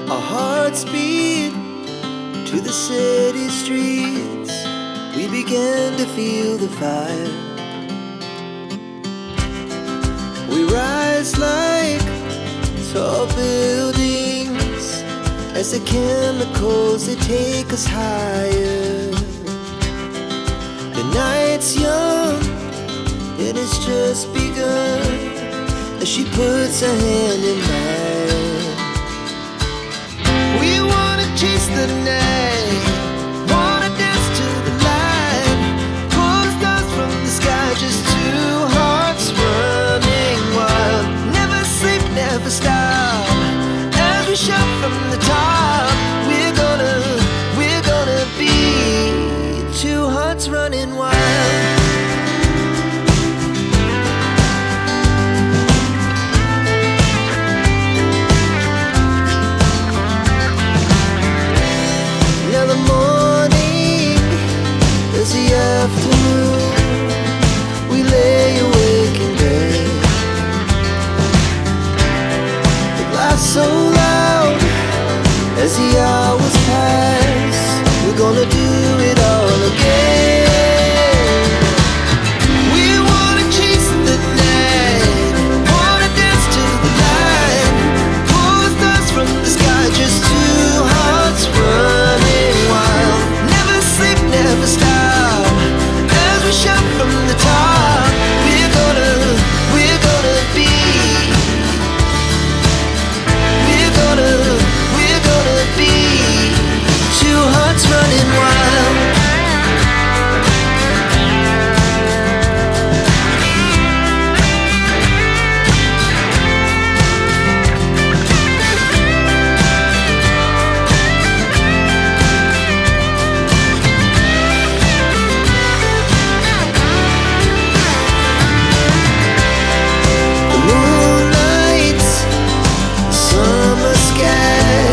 Our hearts beat to the city streets. We began to feel the fire. We rise like tall buildings as the chemicals, they take us higher. The night's young, it has just begun, as she puts her hand in mine. We wanna chase the night, wanna dance to the light, pull the stars from the sky, just two hearts running wild. Never sleep, never stop, as we shout from the top. We're gonna be two hearts running wild. Now the morning is the afternoon. We lay awake in bed. The laughs so loud as the hours pass. We're gonna do it all again. We wanna chase the night, wanna dance to the light, pull the stars from the sky, just two hearts running wild. Never sleep, never stop, as we shout from the top. We're gonna be, we're gonna be two hearts running wild. The moonlight, summer sky,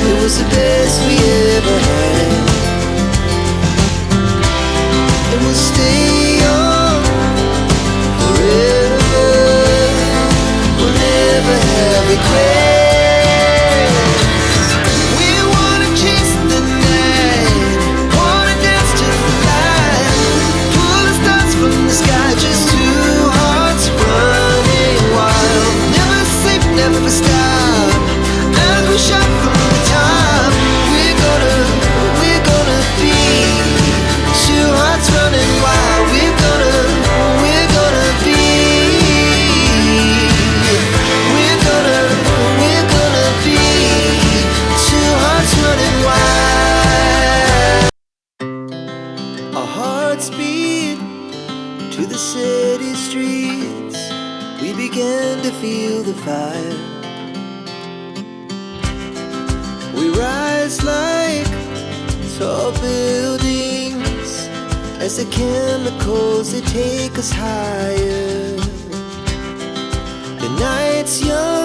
it was the best we ever had. And we'll stay on forever. We'll never have regrets. We wanna chase the night, wanna dance to the light, pull the stars from the sky, just two hearts running wild. Never sleep, never stop, as we shout from the top. We're gonna be two hearts running wild. We're gonna be, we're gonna be two hearts running wild. Our hearts beat to the city streets. We began to feel the fire. We rise like tall buildings as the chemicals, they take us higher. The night's young.